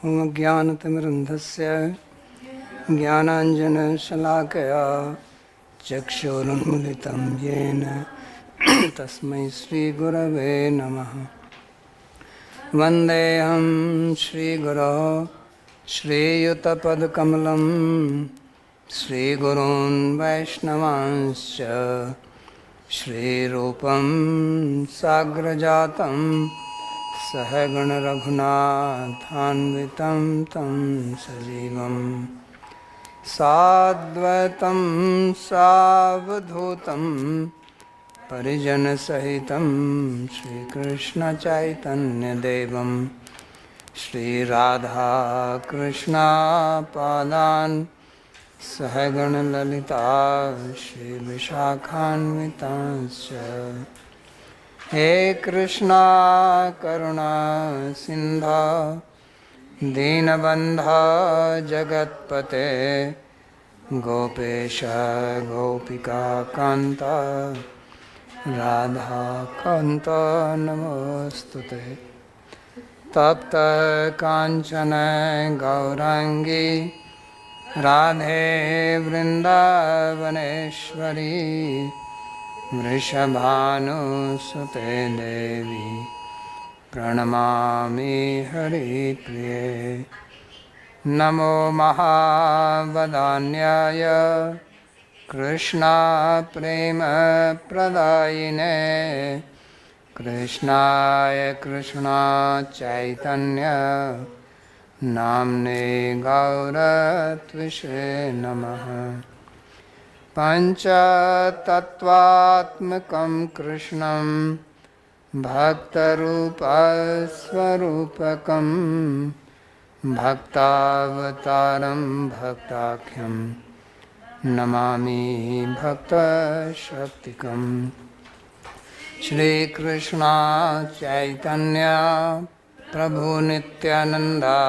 ज्ञानतिमिरन्धस्य ज्ञानाञ्जनशलाकया चक्षुरुन्मिलितं येन तस्मै श्रीगुरवे नमः। वन्देऽहं श्रीगुरो श्रीयुतपदकमलं श्रीगुरून् वैष्णवांश्च श्रीरूपं साग्रजातं सहगणरघुनाथान्वितं तं सजीवं साद्वैतं सावधूतं परिजनसहितं श्रीकृष्णचैतन्यदेवं श्रीराधाकृष्णपादान् सहगणललिता श्रीविशाखान्वितांश्च। हे कृष्णा करुणा सिन्धो दीनबन्धो जगत्पते गोपेश गोपिकान्त राधाकान्त नमोस्तुते। तप्त काञ्चन गौराङ्गी राधे वृन्दावनेश्वरी वृषभानुसुते देवी प्रणमामि हरिप्रिये। नमो महावदान्याय कृष्णप्रेमप्रदायिने कृष्णाय कृष्णचैतन्य नाम्ने गौरत्विषे नमः। पञ्चतत्त्वात्मकं कृष्णं भक्तरूपस्वरूपकं भक्तावतारं भक्ताख्यं नमामि भक्तशक्तिकं। श्रीकृष्ण चैतन्य प्रभु नित्यानंदा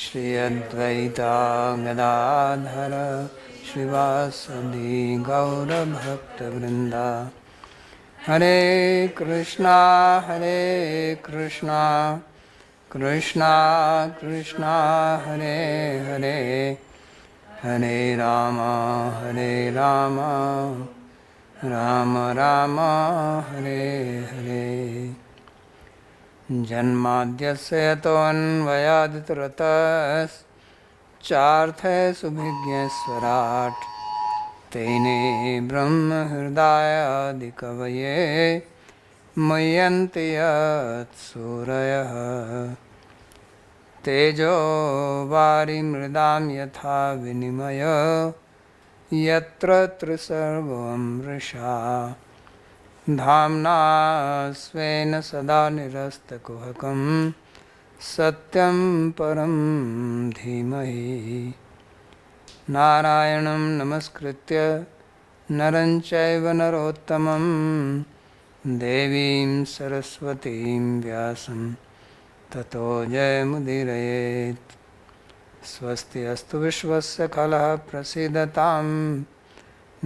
श्री अद्वैता गदाधर श्रीवासदि गौरभक्तवृंदा। हरे कृष्णा कृष्णा कृष्णा हरे हरे हरे राम राम राम हरे हरे। जन्माद्यस्य यतोऽन्वयादितरतश्चार्थे सुभिज्ञस्वराट् तेने ब्रह्महृदायादिकवये मुह्यन्ति यत्सूरयः। तेजो वारिमृदां यथा विनिमय यत्र त्रिसर्गो मृषा धाम्ना स्वेन सदा निरस्तकुहकं सत्यं परं धीमहि। नारायणं नमस्कृत्य नरं चैव नरोत्तमं देवीं सरस्वतीं व्यासं ततो जयमुदीरयेत्। स्वस्ति अस्तु विश्वस्य खलः प्रसीदतां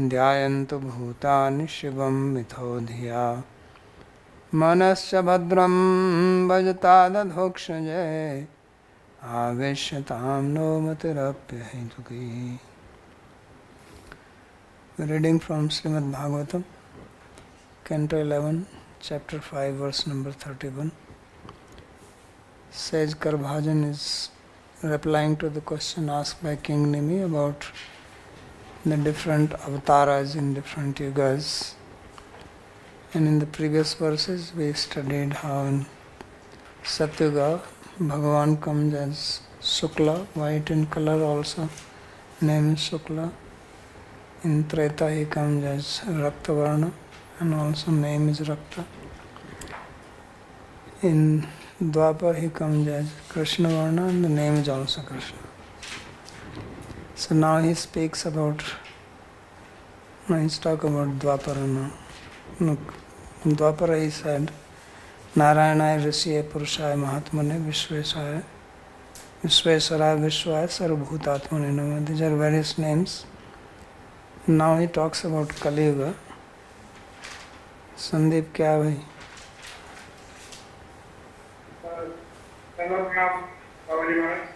ध्यायन्तु भूतानि शिवं मिथो धिया। मनश्च भद्रं भजतादधोक्षजे आवेश्यतां no मतिरप्यहेतुकी। Reading from Śrīmad-Bhāgavatam, Canto 11, Chapter 5, verse number 31. Sage Karbhajan is replying to the question asked by King Nimi about the different avatars in different yugas. And in the previous verses we studied how in Satyuga Bhagavan comes as Shukla, white in color also, name is Shukla. In Treta he comes as Rakta Varna and also name is Rakta. In Dwapar he comes as Krishna Varna and the name is also Krishna. So now he speaks about, he's talking about Dwapara now. Look, in Dwapara he said, Narayana Rishiye Purushaya Mahatmane Vishvesaya Vishvesaraya Vishwaya Sarvabhutatmane Namah. These are various names. Now he talks about Kali Yuga. Sandeep क्या भाई? कल में आप Babaji Maharaj.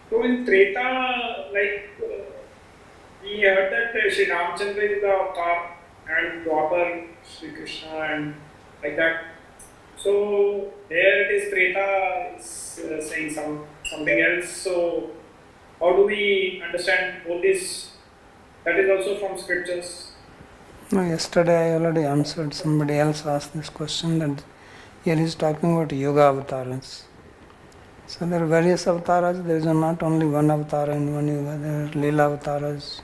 So in Treta, we heard that Sri Ramchandra is the avatar and Dwapar Sri Krishna and like that. So here it is Treta is saying something else. So how do we understand both this? That is also from scriptures. No, yesterday I already answered. Somebody else asked this question that here he's talking about yoga avatars. So there are various avatars. There is not only one avatar in one yoga. There are Leela avatars,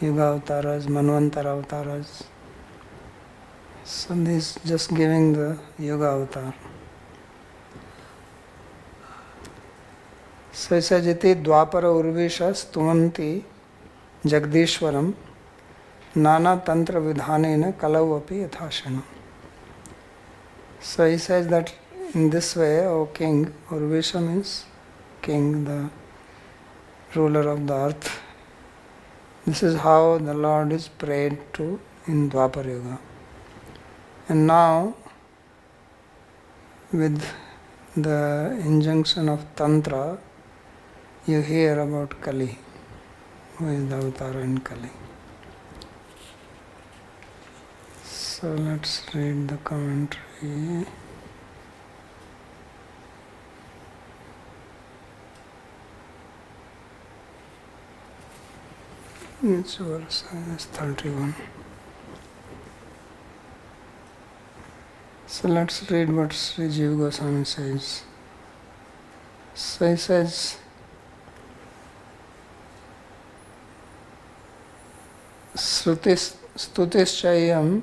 yoga avatars, Manvantara avatars. So this just giving the yoga avatar. So it says, iti dvapara urvisha stuvanti jagdishwaram nana tantra vidhanena kalau api yathashana. So he says that in this way, O king, Urvisha means king, the ruler of the earth. This is how the Lord is prayed to in Dwapar Yuga. And now, with the injunction of Tantra, you hear about Kali, who is the avatar in Kali. So let's read the commentary. It's verse 31. So let's read what Sri Jiva Goswami says. So he says, Stutischayam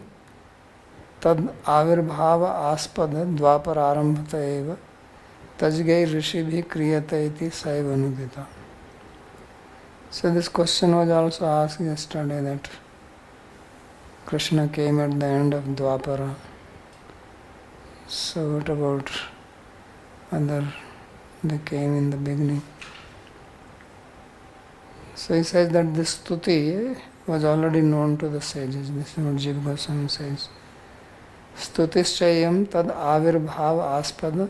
tad avirbhava aspada dvapararambhata eva tajgai rishibhi kriyata iti saivanudita. So this question was also asked yesterday, that Krishna came at the end of Dwapara. So what about other, they came in the beginning. So he says that this stuti was already known to the sages. This is what Jiva Goswami says. Stutischayam tad avirbhava aspada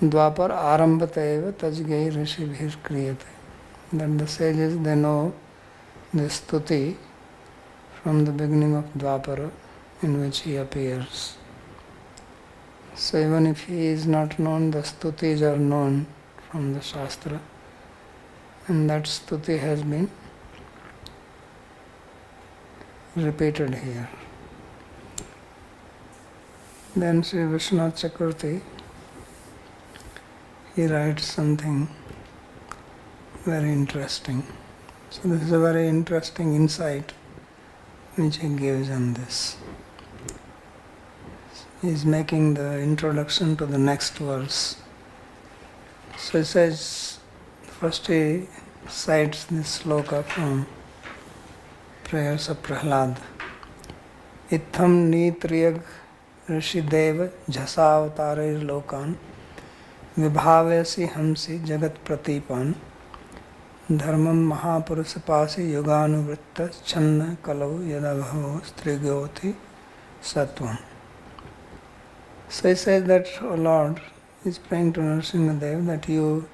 dvapar arambhata eva tajgai rishibhir kriyate. That the sages, they know the stuti from the beginning of Dwapara in which he appears. So even if he is not known, the stutis are known from the Shastra, and that stuti has been repeated here. Then Sri Vishwanath Chakravarti, he writes something very interesting. So this is a very interesting insight which he gives on this. He is making the introduction to the next verse. So he says, first he cites this sloka from prayers of Prahlad. Itham nitriyag rishideva jhasavatarir lokan vibhavesi hamsi jagat pratipan Dharmam Mahapurusapasi Yoganuvritta Channa Kalau Yadabhavo Strigoti Sattvam. So he says that, O Lord, he is praying to Nrsimhadev that you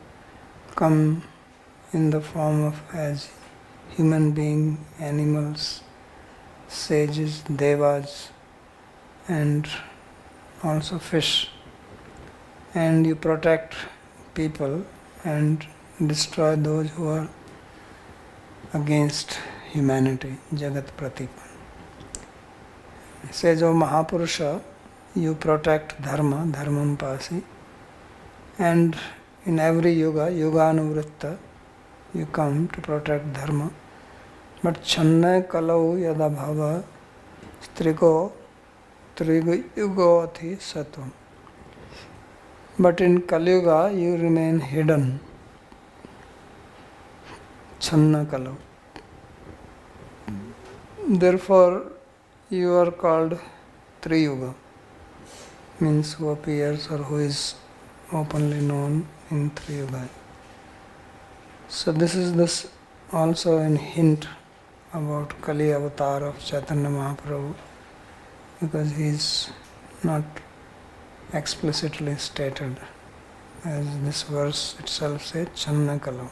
come in the form of as human being, animals, sages, devas, and also fish, and you protect people and destroy those who are against humanity, Jagat Pratipan. He says, O Mahapurusha, you protect Dharma, Dharmam Pasi, and in every yuga, Yuganuvritta, you come to protect Dharma. But Channa Kalau Yada Bhava Strigo Triguyugoti Sattvam. But in Kali Yuga, you remain hidden. Channa Kalau. Therefore, you are called Triyuga, means who appears or who is openly known in Triyuga. So this is this also a hint about Kali avatar of Chaitanya Mahaprabhu, because he is not explicitly stated as this verse itself says, Channa Kalau.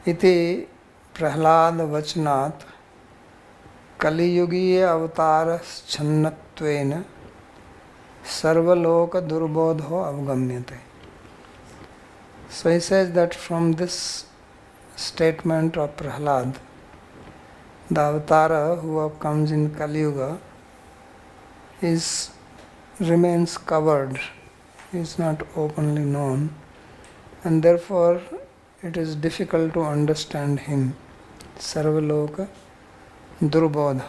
Iti Prahlad Vachanat Kali Yugiya Avataras Channatvena Sarvaloka Durbodho Avgamyate. So he says that from this statement of Prahlad, the Avatara who comes in Kali Yuga remains covered, is not openly known, and therefore it is difficult to understand him. Sarvaloka Durbodha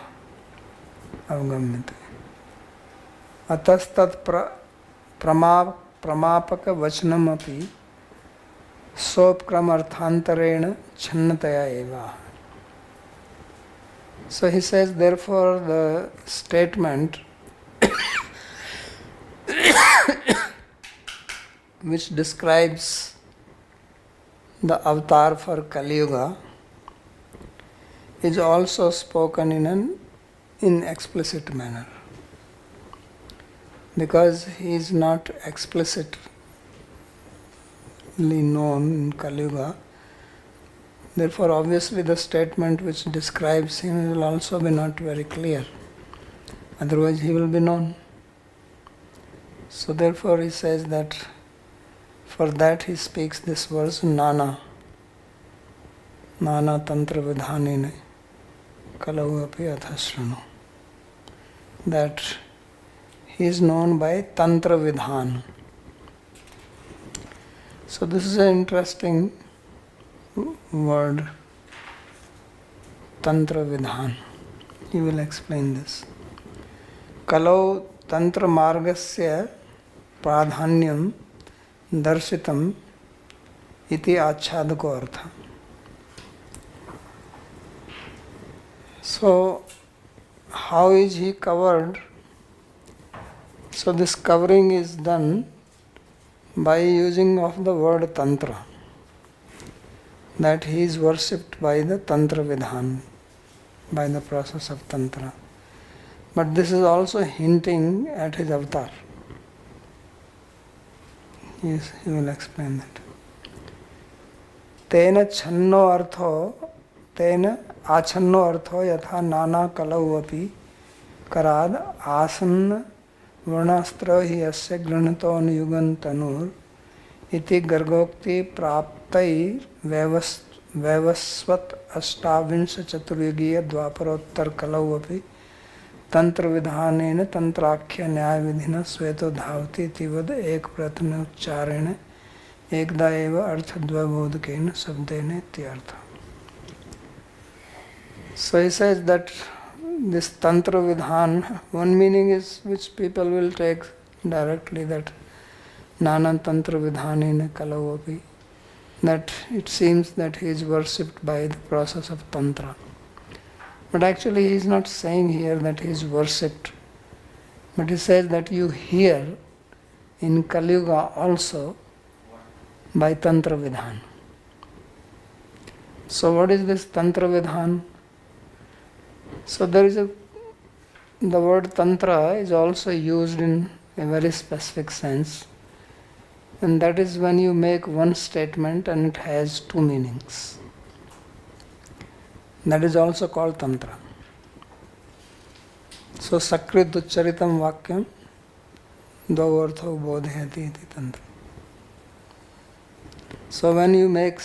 Avgamyate. Atastat pramapaka vachanamapi sopkramarthantarena channataya eva. So he says, therefore the statement which describes the avatar for Kali Yuga is also spoken in an inexplicit manner, because he is not explicitly known in Kali Yuga. Therefore, obviously, the statement which describes him will also be not very clear. Otherwise, he will be known. So, therefore, he says that for that he speaks this verse, Nana Tantra Vidhanine Kalau api athasrano. That he is known by Tantra Vidhan. So, this is an interesting word, Tantra Vidhan. He will explain this. Kalau Tantra Margasya Pradhanyam Darshitam iti achadako artha. So, how is he covered? So, this covering is done by using of the word Tantra, that he is worshipped by the Tantra Vidhan, by the process of Tantra. But this is also hinting at his avatar. Yes, he will explain that. Tena channo artho, tena achanno artho yatha nana kalau api karad asanna varnastra hi asya granhato anuyugan tanur iti gargokti praptai vevasvat ashtavinsha chaturyugiya dvaparottar kalau api तंत्र विधानेन तंत्राख्य न्याय विधिना श्वेतो धावती तिवद एक प्रथम उच्चारेण एकदा एव अर्थद्वयबोधकेन शब्देन इत्यर्थ. So he says that this tantra vidhan, one meaning is which people will take directly, that nana tantra vidhanena kalau api, that it seems that he is worshipped by the process of tantra. But actually he is not saying here that he is worshipped, but he says that you hear in Kali Yuga also by Tantra Vidhan. So what is this Tantra Vidhan? So the word Tantra is also used in a very specific sense, and that is when you make one statement and it has two meanings. That is also called Tantra. So, Sakrit Ucharitam Vakyam Dvavartho Bodhayati iti Tantra. So, when you make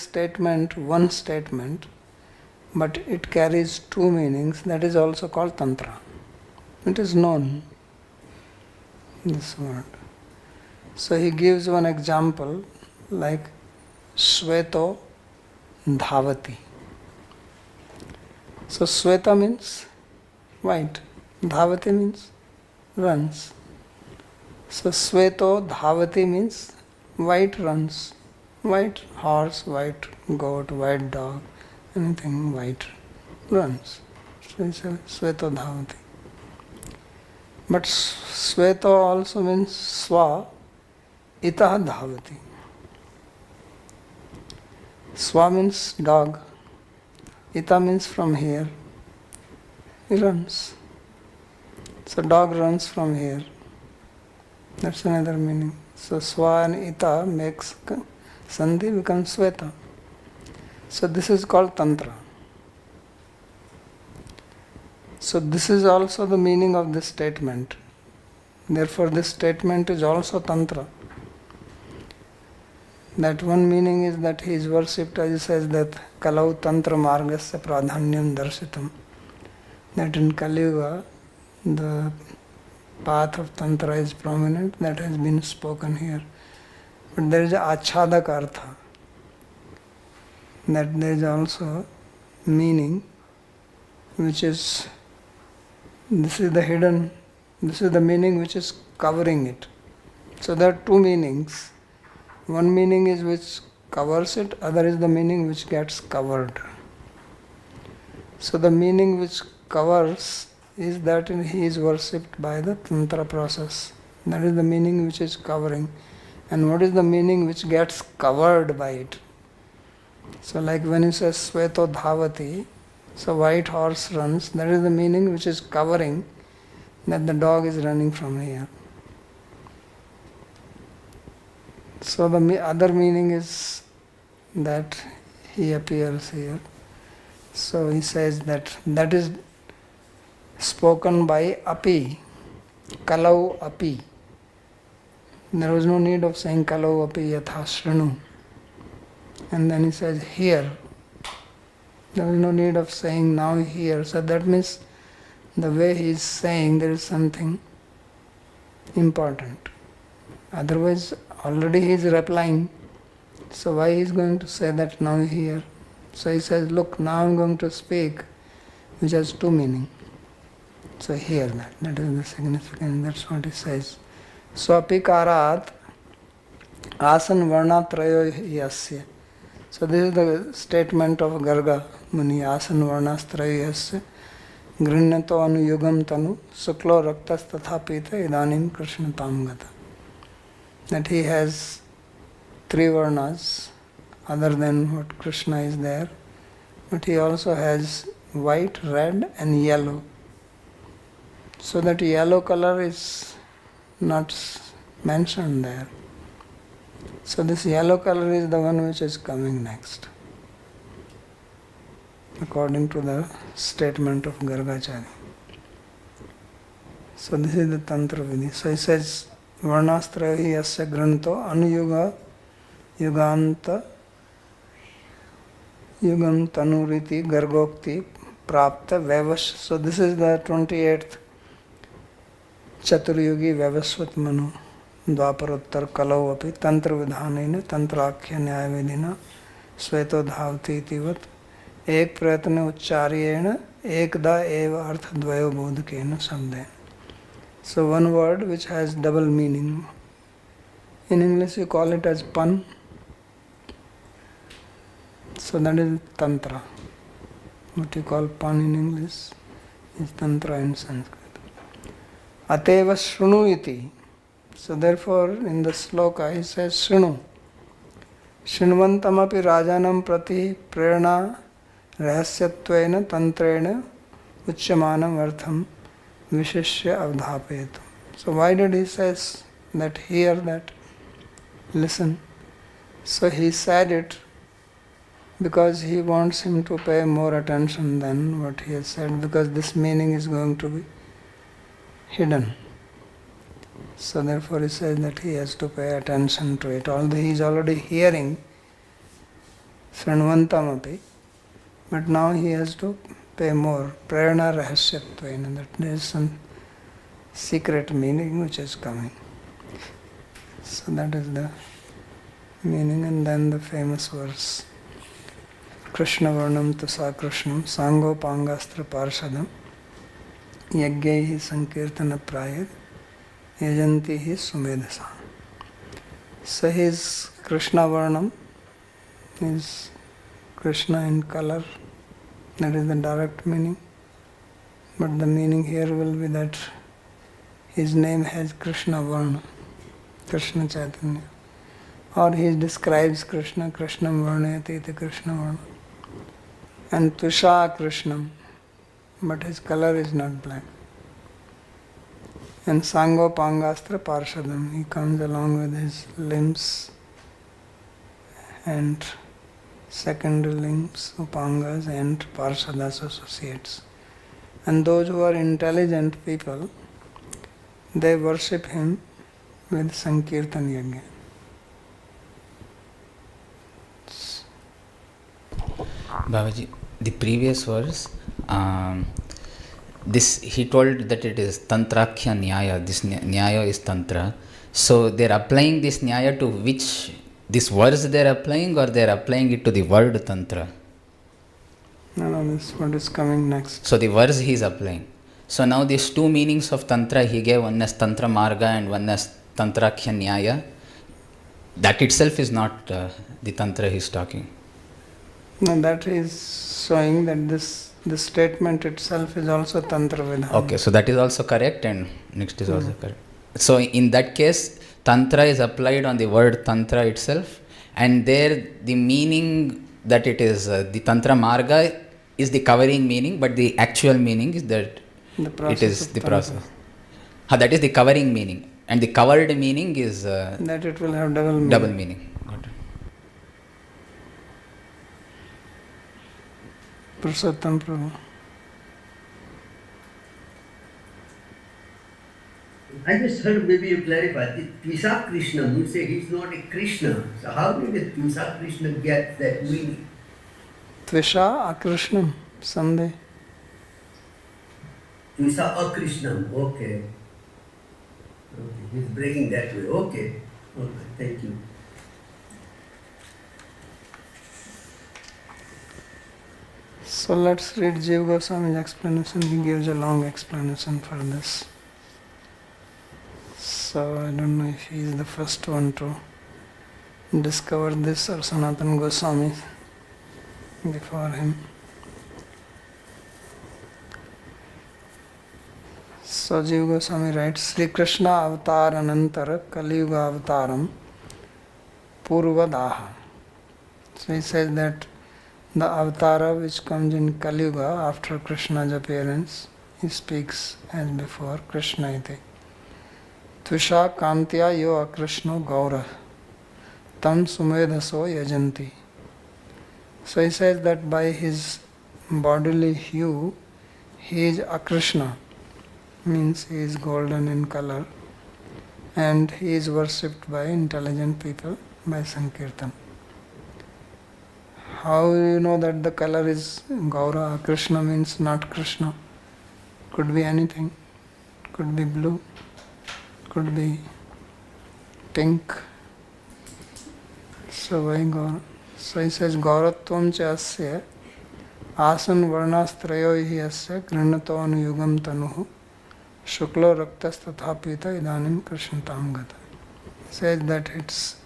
one statement, but it carries two meanings, that is also called Tantra. It is known, this word. So, he gives one example like Shveto Dhavati. So Sweta means white, Dhavati means runs. So Sveto Dhavati means white runs, white horse, white goat, white dog, anything white runs. So it's a Sveto Dhavati. But Sveto also means Swa Itah Dhavati. Swa means dog. Ita means from here. He runs. So dog runs from here. That's another meaning. So Swa and Ita makes Sandhi becomes Sveta. So this is called Tantra. So this is also the meaning of this statement. Therefore this statement is also Tantra. That one meaning is that he is worshipped, as he says that Kalau Tantra Margasya Pradhanyam Darshitam. That in Kali Yuga the path of Tantra is prominent, that has been spoken here. But there is a Achadak Artha. That there is also meaning which is, this is the hidden, this is the meaning which is covering it. So there are two meanings. One meaning is which covers it, other is the meaning which gets covered. So the meaning which covers is that he is worshipped by the Tantra process. That is the meaning which is covering. And what is the meaning which gets covered by it? So like when he says Sveto Dhavati, so white horse runs, that is the meaning which is covering that the dog is running from here. So the other meaning is that he appears here. So he says that that is spoken by Api, Kalau Api. There was no need of saying Kalau Api Yatha Shrinu. And then he says here. There is no need of saying now here. So that means the way he is saying there is something important. Otherwise already he is replying. So why he is going to say that now here? So he says, look, now I am going to speak, which has two meanings. So hear that. That is the significance. That's what he says. Swapikarat asan varnatrayo yasya. So this is the statement of Garga Muni. Asan varnastrayo yasya. Grinyato anuyugam tanu suklo raktas tatha pita idanim krishna tamgata. That he has three varnas other than what Krishna is there. But he also has white, red and yellow. So that yellow color is not mentioned there. So this yellow color is the one which is coming next, according to the statement of Gargacharya. So this is the Tantra Vidhi. So he says, Varnastrahi yasya granto anuyuga yuganta yugam tanuriti gargokti prapta vavash. So this is the 28th Chaturyugi Vavasvat Manu Dvaparottar Kalau Api Tantra Vidhanena Tantrakhya Nyayavidhina Sveto Dhavati Tivat Ek Pratana Ucharyena Ekda Eva Artha Dvayo Bodhakena Samdena. So one word which has double meaning. In English you call it as pun. So that is Tantra. What you call pun in English is Tantra in Sanskrit. Ateva Shrunu iti. So therefore in the sloka he says Shrunu. Shrinvantamapi rajanam prati prerna rahasyatvaena tantrena uchyamanam artham vishishya avdhapetu. So why did he say that hear that? Listen. So he said it because he wants him to pay more attention than what he has said, because this meaning is going to be hidden. So therefore he says that he has to pay attention to it. Although he is already hearing Srinvantamapi, but now he has to pay more. Prerna rahasyatvaena, that there is some secret meaning which is coming. So that is the meaning. And then the famous verse. Krishna varnam tasa krishnam sango pangastra parshadam yagyaihi sankirtana prayat yajantihi sumedasa. So his Krishna varnam is Krishna in color. That is the direct meaning. But the meaning here will be that his name has Krishna Varna, Krishna Chaitanya. Or he describes Krishna, Krishnam Varnayati iti Krishna Varna. And Tusha Krishnam, but his color is not black. And Sango Pangastra Parshadam, he comes along with his limbs and secondary limbs, Upangas and Parshadas associates. And those who are intelligent people, they worship him with Sankirtan Yajna. Babaji, the previous verse, this he told that it is Tantrakhya Nyaya, this Nyaya is Tantra. So they are applying this Nyaya to which, this verse they are applying, or they are applying it to the word Tantra? No, this is what is coming next. So the verse he is applying. So now these two meanings of Tantra he gave, one as Tantra Marga and one as Tantrakhya Nyaya. That itself is not the Tantra he is talking. No, that is showing that this statement itself is also Tantra Vidhana. Okay, so that is also correct, and next is also correct. So in that case, Tantra is applied on the word Tantra itself, and there the meaning that it is, the Tantra Marga is the covering meaning, but the actual meaning is that it is the process. That is the covering meaning, and the covered meaning is that it will have double meaning. Double meaning. Got it. Purushottam Prabhu. I just heard, maybe you clarify, the Tvisa Krishna, you say he's not a Krishna. So how did the Tvisa Krishna get that meaning? Tvisha Akrishnam, Sandhe. Tvisa Akrishnam, okay. Okay, he's breaking that way. Okay, thank you. So let's read Jiva Goswami's explanation. He gives a long explanation for this. So I don't know if he is the first one to discover this or Sanatana Goswami before him. So Jiva Goswami writes, Sri Krishna avatar anantara Kali Yuga avataram Purvadaha. So he says that the avatara which comes in Kali Yuga after Krishna's appearance, he speaks as before, Krishna iti. Tvisha kantya yo akrishno gaura tam sumedhaso yajanti. So he says that by his bodily hue, he is akrishna, means he is golden in color, and he is worshipped by intelligent people by Sankirtan. How do you know that the color is Gaura? Krishna means not Krishna. Could be anything. Could be blue. Could be pink. So why Gaura? So he says Gauratvam cha asya asan varnastrayo hi asya grinato anuyugam tanuhu shuklo raktas tathapita idanim krishnatam gata. He says that its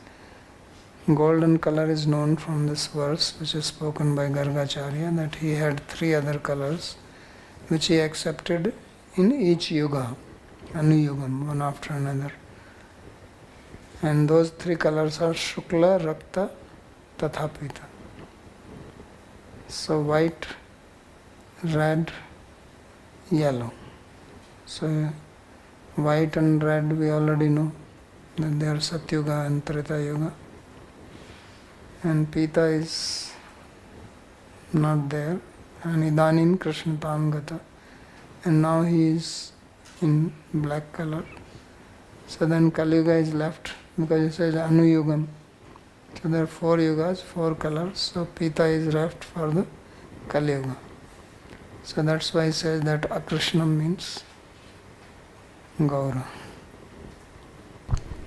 golden color is known from this verse which is spoken by Gargacharya, that he had three other colors which he accepted in each yuga, anuyugam, one after another. And those three colors are Shukla, Rakta, Tathapita. So white, red, yellow. So white and red we already know that they are Satyuga and Treta Yuga. And Pita is not there, and Idanim Krishnatam Gata, and now he is in black color. So then Kali Yuga is left, because it says Anuyugam. So there are 4 yugas, 4 colors, so Pita is left for the Kali Yuga. So that's why he says that Akrishnam means Gaura.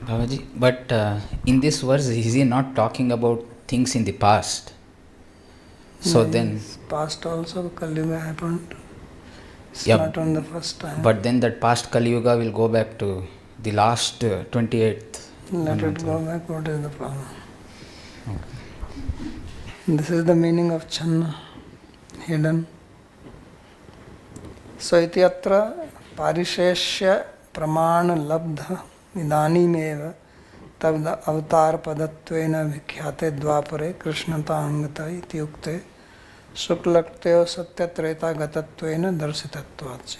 Babaji, but in this verse, is he not talking about things in the past? So then, past also Kali Yuga happened. It's Yep. not on the first time. but then that past Kali Yuga will go back to the last 28th. Let it go back. What is the problem? This is the meaning of Channa, hidden. So ityatra parisheshya pramana labdha idanimeva tabda avatar padatvena vikhyate dvapare krishnata angata iti ukte शुक्लक्तयो सत्य Treta गतत्वेन दर्शितत्वाच्च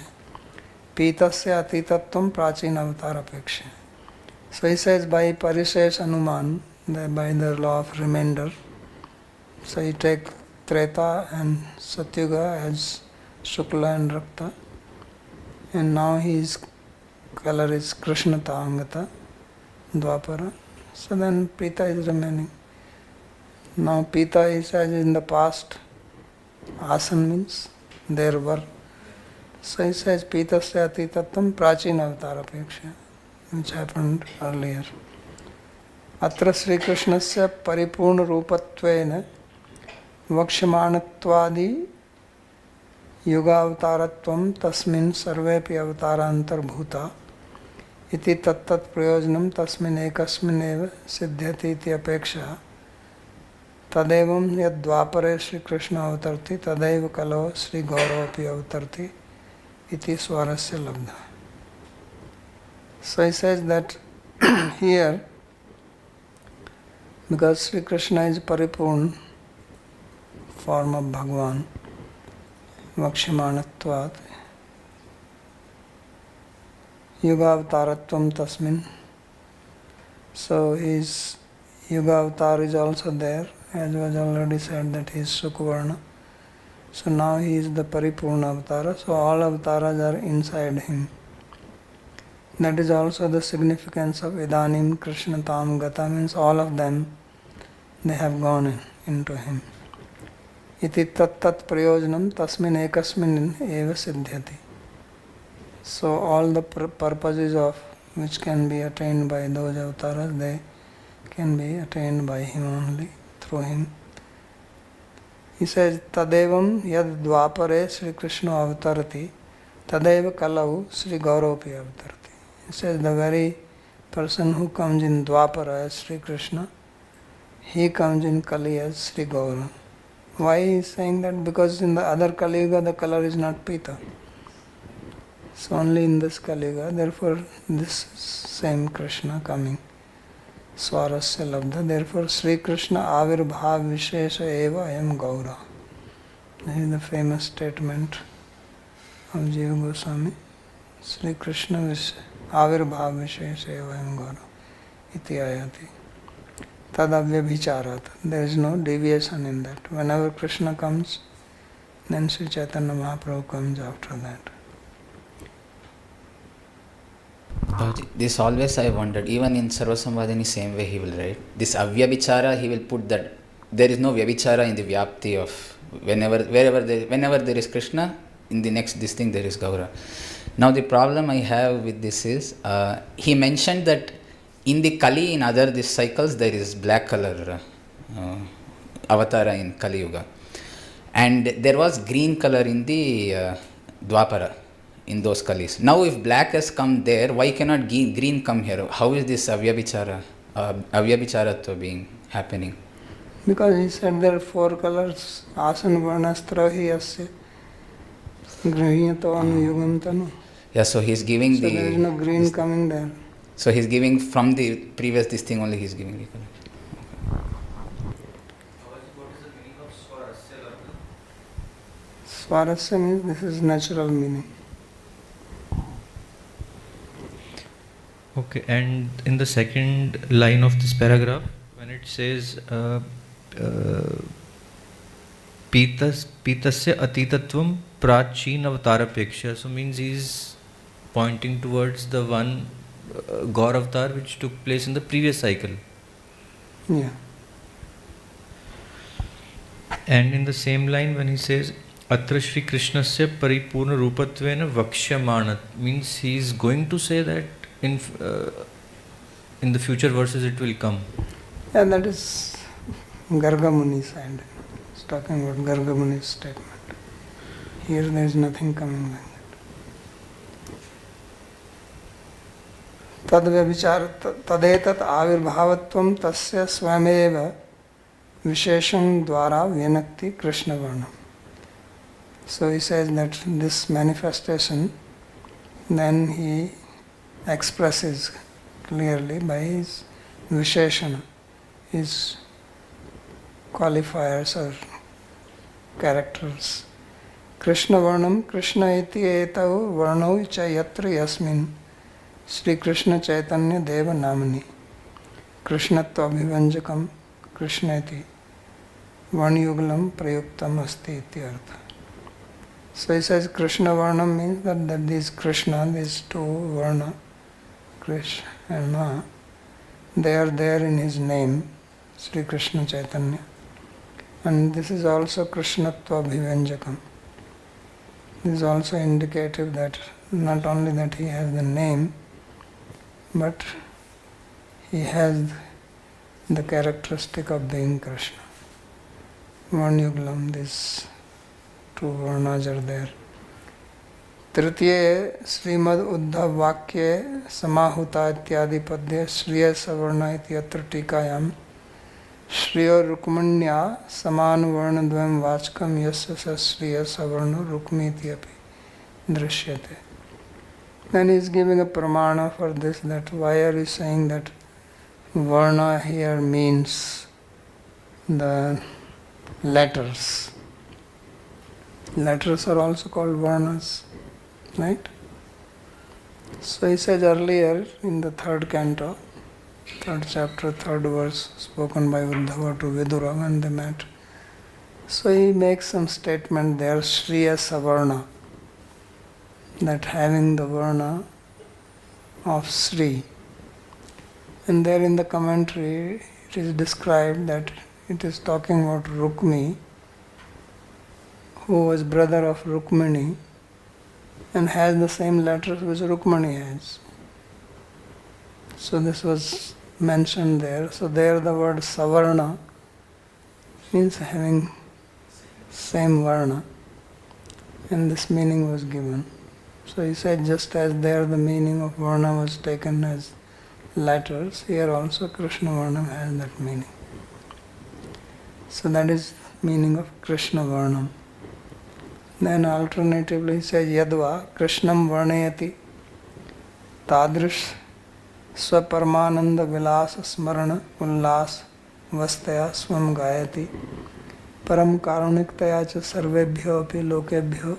Pitasya atitatvam prachina avatarapeksha. So he says by Parishesh Anuman, by the law of remainder, so you take Treta and Satyuga as Shukla and Rakta, and now his color is Krishnata Angata, Dwapara. So then Pita is remaining. Now Pita is as in the past, Asan means there were. So he says Pitasya atitatvam prachina avatarapeksha, which happened earlier. Atra Sri Krishnasya paripurna rupatvena vakshamanattvadi युगावतारत्वं तस्मिन् सर्वेपि अवतारान्तर्भूता इति तत्तत् प्रयोजनं तस्मिन् एकस्मिन्नेव सिद्ध्यति इति अपेक्षा तदेवं यद्द्वापरे श्रीकृष्ण अवतरति तदैव कलौ श्रीगौरवपि अवतरति इति स्वरस्य लब्धा. So he says that here, because Sri Krishna is Paripurna form of Bhagavan, Vakshamanatvat, Yugavataratvam tasmin. So his Yugavatar is also there, as was already said that he is Sukvarna. So now he is the Paripurna Avatara, so all avatars are inside him. That is also the significance of Idanim Krishna Tam Gata, means all of them, they have gone into him. Iti tat tat prayojanam tasmin ekasmin eva siddhyati. So all the purposes of which can be attained by those avatars, they can be attained by him only, through him. He says, Tadevam yad dvapare Sri Krishna avatarati, tadeva kalau Sri Gaurapi avatarati. He says, the very person who comes in Dvapara as Sri Krishna, he comes in Kali as Sri Gaura. Why he is saying that? Because in the other Kali Yuga the color is not Pita. So only in this Kali Yuga, therefore this same Krishna coming. Swarasya Labdha. Therefore Sri Krishna Avirbhav Vishesha Eva Ayam Gaura. This is the famous statement of Jiva Goswami. Sri Krishna Avirbhav Vishesha Eva Ayam Gaura. Iti ayati. Tadavyabhicharat. There is no deviation in that. Whenever Krishna comes, then Sri Chaitanya Mahaprabhu comes after that. This always I wondered, even in Sarvasambhadani same way he will write. This avyabhichara, he will put that there is no vyabhichara in the vyapti of whenever there is Krishna, in the next this thing there is Gaura. Now the problem I have with this is, he mentioned that in the Kali, in other these cycles, there is black color avatara in Kali Yuga. And there was green color in the Dwapara, in those Kalis. Now if black has come there, why cannot green come here? How is this avyabhichara being happening? Because he said there are four colors, Asan Varnastra Hiyasya Grahiyato Anuyugam Tanu. Yeah, so he's giving so there is no green coming there. So he's giving from the previous this thing only he's giving the color. What is the meaning of Swarasya Labdha? Swarasya means this is natural meaning. Okay, and in the second line of this paragraph, when it says Pitasya atitatvam prachin avatarapeksha, so means he's pointing towards the one Gaur avatar which took place in the previous cycle. Yeah. And in the same line when he says Atra Shri Krishnasya paripurna rupatvena vakshamanat, means he is going to say that in the future verses it will come. Yeah, that is Garga Muni's side. It's talking about Garga Muni's statement. Here there is nothing coming like that. Tadetat avirbhavatvam tasya swameva vishesham dvara vyanakti Krishna varnam. So he says that this manifestation, then he expresses clearly by his visheshana, his qualifiers or characters, Krishna Varnam Krishna iti etau varnau cha yatra yasmin Sri Krishna Chaitanya Deva Namani Krishnatva Abhivanjakam Krishna iti Varnyugalam Prayuktam Asti iti artha. So he says Krishna Varnam means that these Krishna, these two Varna, Krishna, they are there in his name, Sri Krishna Chaitanya. And this is also Krishnatva Abhivanjakam. This is also indicative that not only that he has the name, but he has the characteristic of being Krishna. Varnyugalam, these two Varnas are there. तृतीय श्रीमद् उद्धव वाक्ये समाहुता इत्यादि पद्ये श्रिय सवर्ण इत्यत्र टीकायां श्रियो रुक्मण्या समान वर्णद्वयं वाचकं यस्य स श्रिय सवर्ण रुक्मीति अपि दृश्यते. Then he is giving a pramana for this, that why are you saying that varna here means the letters. Letters are also called varnas, right? So he says earlier in the third canto, third chapter, third verse, spoken by Uddhava to Vidura when they met. So he makes some statement there, Shriya Savarna, that having the Varna of Sri. And there in the commentary it is described that it is talking about Rukmi, who was brother of Rukmini and has the same letters which Rukmini has. So this was mentioned there. So there the word Savarna means having same Varna, and this meaning was given. So he said just as there the meaning of Varna was taken as letters, here also Krishna Varna has that meaning. So that is meaning of Krishna Varnam. Then alternatively he says Yadva Krishnam Varnayati Tadrish Swaparmananda Vilas Smarana Ullas Vastaya Swam Gayati Param Karuniktaya Cha Sarvebhyo Api Lokebhyo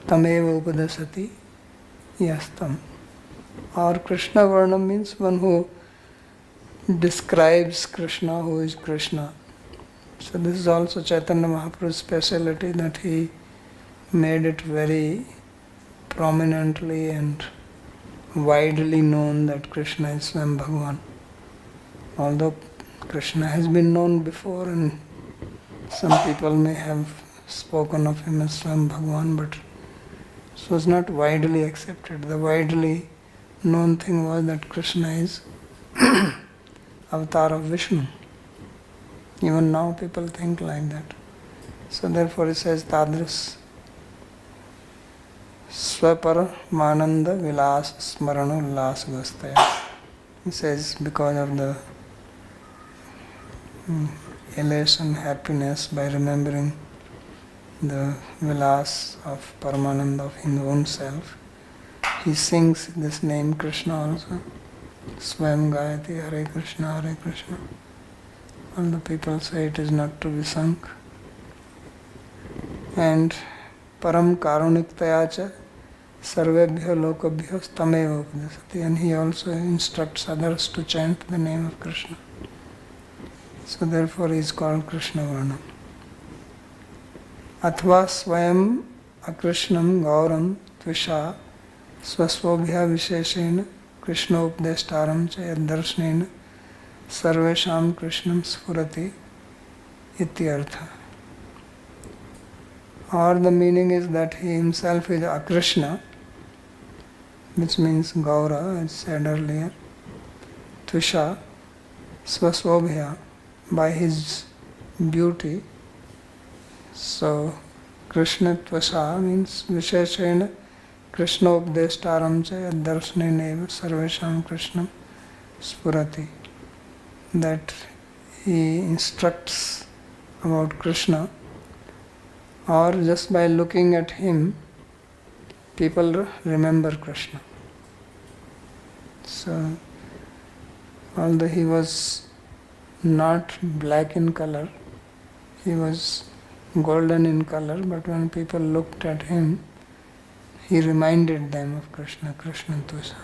Tameva Upadasati Yastam. Or Krishna Varnam means one who describes Krishna, who is Krishna. So this is also Chaitanya Mahaprabhu's speciality, that he made it very prominently and widely known that Krishna is Swam Bhagavan. Although Krishna has been known before and some people may have spoken of him as Swam Bhagavan, but it was not widely accepted. The widely known thing was that Krishna is avatar of Vishnu. Even now people think like that. So therefore he says Tadris Swapara Mananda Vilas Smarana Ullas Vastaya. He says because of the elation, happiness by remembering the Vilas of Paramananda of his own self, he sings this name Krishna also. Swam Gayati Hare Krishna Hare Krishna. All the people say it is not to be sung. And Param Karuniktayacha Sarvebhyo Lokabhyo Stameva Upadasati. And he also instructs others to chant the name of Krishna. So therefore he is called Krishna Varnam. Athva Swayam Akrishnam Gauram Tvisha Swasvobhya Visheshena Krishna Updeshtaram Cha Yaddarshnena Sarvesham Krishnam Sfurati Ityartha. Or the meaning is that he himself is Akrishna, which means Gaura, as said earlier. Tvisha, Swasvobhya, by his beauty. So Krishna Tvasha means Visheshena Krishna Updeshtaram Cha Yaddarshnena Sarvesham Krishnam Spurati. That he instructs about Krishna, or just by looking at him, people remember Krishna. So, although he was not black in color, he was golden in color, but when people looked at him, he reminded them of Krishna, Krishna Tusa.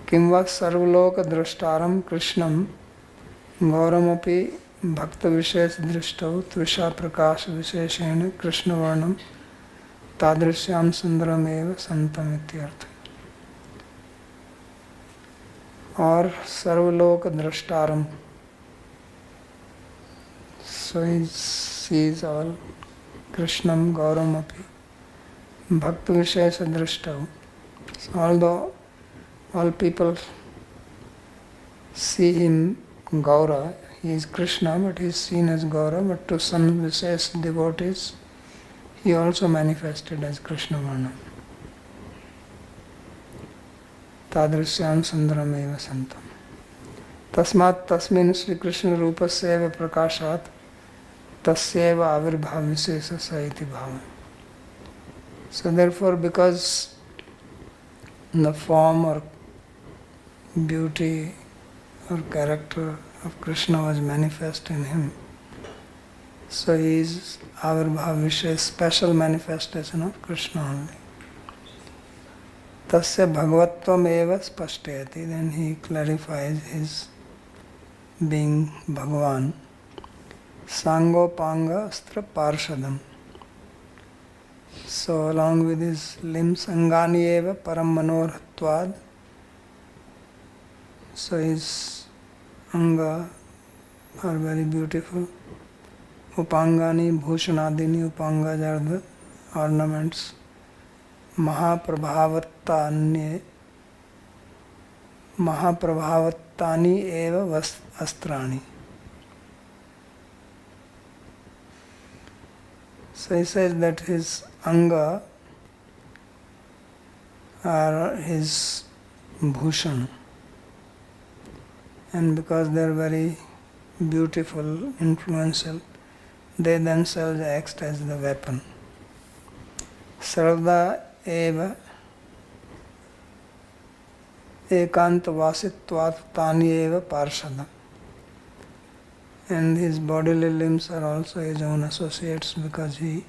Kimva sarvaloka drashtaram Krishnam gauramapi bhakta vishesh drishtau tvisha prakash visheshena Krishna varnam tadrishyam sundaram eva santam ityartha. Or sarvaloka drashtaram. So he sees all Krishnam gauramapi bhakta vishesha drishtau. So although all people see him Gaura, he is Krishna, but he is seen as Gaura, but to some Vishesh devotees, he also manifested as Krishna Varna. Tadrisyam sundaram eva santam. Tasmat tasmin Sri Krishna rupasya prakashat tasyeva avirbhav vishesha saiti bhava. So therefore, because the form or beauty or character of Krishna was manifest in him, so he is Avirbhav Vishesh, special manifestation of Krishna only. Tasya bhagavatvam eva spashtayati, then he clarifies his being Bhagavan. Sangopanga astra parshadam. So along with his limbs, angani eva param manorhatvad. So his anga are very beautiful. Upangani bhushanadini, upangas are the ornaments. Mahaprabhavatani eva astrani. So he says that his anga are his bhushan, and because they are very beautiful, influential, they themselves act as the weapon. Sarvada eva ekanta vasitvat tani eva parshada. And his bodily limbs are also his own associates because he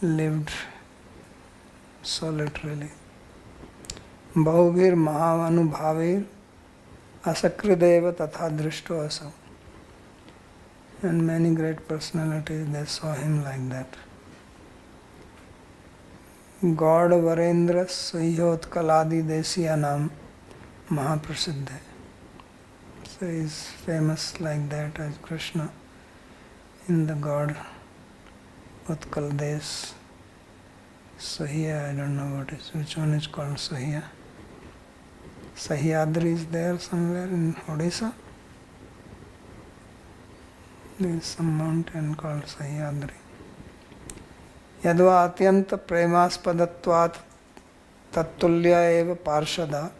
lived solitarily. Bahubhir mahavanubhavir asakrideva tatha drishto asau. And many great personalities, they saw him like that. God Varendra Suhyot Kaladi Desiyanam Mahaprasiddha. So he is famous like that as Krishna in the god Utkal Des. Sahya, I don't know which one is called Sahya. Sahyadri is there somewhere in Odisha. There is some mountain called Sahyadri. Yadva atyanta premaspadatvat tattulya eva parshada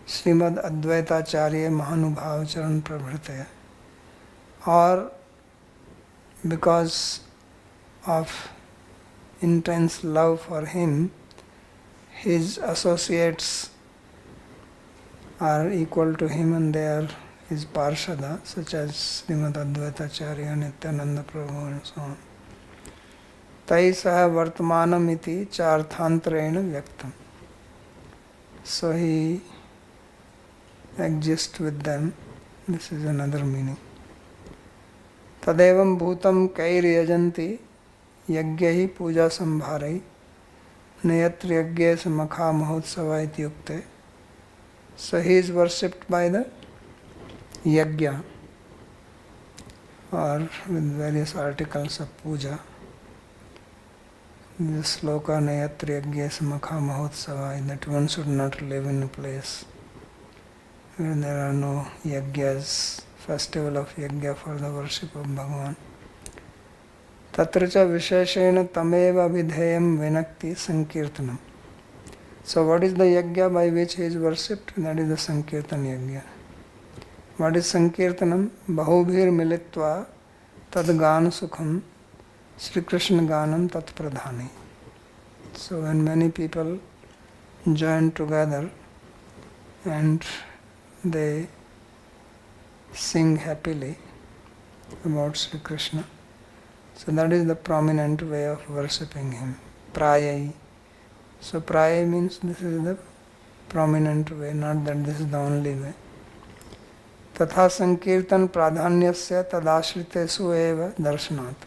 Śrīmad-Bhāgavata Mahanubhava Charan Prabhritaya. Or because of intense love for him, his associates are equal to him and they are his parshada, such as Śrīmad-Bhāgavata, Nityananda Prabhu and so on. Tai saha vartmanam iti charthantrena vyaktam. So he exists with them. This is another meaning. Tadevam bhutam kair yajanti yagyahi puja sambharai nayatra yagyesa makha mahotsava iti yukte. So he is worshipped by the yagya or with various articles of puja. The sloka nayatra yagyesa makha mahotsava, that one should not live in a place where there are no yagyas, festival of yagya for the worship of Bhagavan. Tatracha visheshena tameva vidheyam vinakti sankirtanam. So what is the yagya by which he is worshipped? That is the sankirtan yagya. What is sankirtanam? Bahubhir militva tad gana sukham Sri Krishna ganam tat pradhani. So when many people join together and they sing happily about Sri Krishna, So that is the prominent way of worshipping him. Prayai. So prayai means this is the prominent way, not that this is the only way. तथा संकीर्तन प्राधान्यस्य तदाश्रितेषु एव दर्शनात्.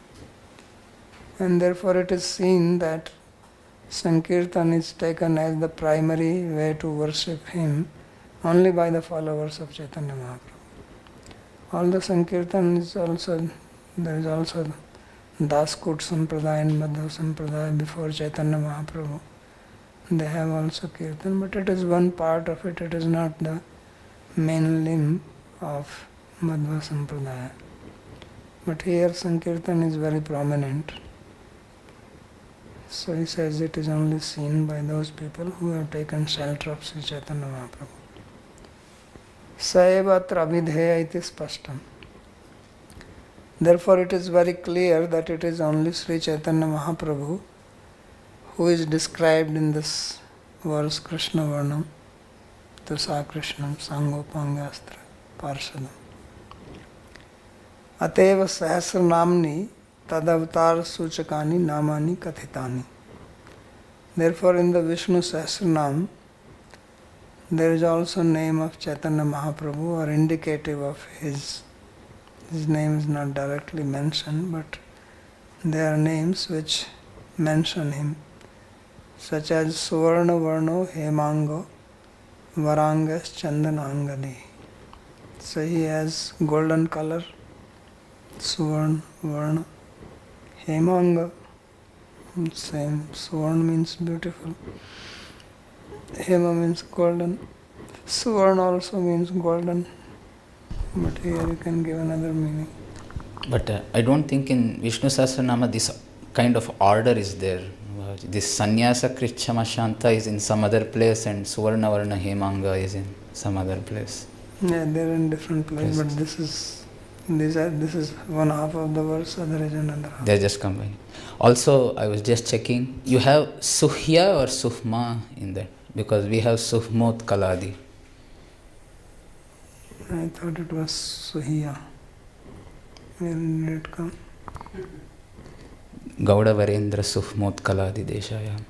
And therefore it is seen that Sankirtan is taken as the primary way to worship him only by the followers of Chaitanya Mahaprabhu. All the Sankirtan is also, there is also Daskut Sampradaya and Madhav Sampradaya before Chaitanya Mahaprabhu. They have also Kirtan, but it is one part of it, it is not the main limb of Madhva Sampradaya. But here Sankirtan is very prominent. So he says it is only seen by those people who have taken shelter of Sri Chaitanya Mahaprabhu. Saeva atra abhidheya iti spashtam. Therefore it is very clear that it is only Sri Chaitanya Mahaprabhu who is described in this verse Krishna Varnam, Tusa Krishnam, Sangopangastra, Parshadam. Ateva Sahasra Namni Tadavatar Suchakani Namani Kathitani. Therefore in the Vishnu Sahasranam there is also name of Chaitanya Mahaprabhu or indicative of his. His name is not directly mentioned, but there are names which mention him, such as Suvarna Varno Hemango Varangas Chandanangadi. So he has golden color, Suvarna Varna. Hemanga, same. Suvarna means beautiful. Hema means golden. Suvarna also means golden. But here you can give another meaning. But I don't think in Vishnu Sahasranama this kind of order is there. This Sannyasa Krichama Shanta is in some other place and Suvarna Varna Hemanga is in some other place. Yeah, they are in different places, but this is one half of the verse, other is another half. They just combined. Also, I was just checking, you have Suhya or Suhma in that? Because we have Suhmot Kaladi. I thought it was Suhiya. Where did it come? Gauda Varendra Suhmot Kaladi Deshaya.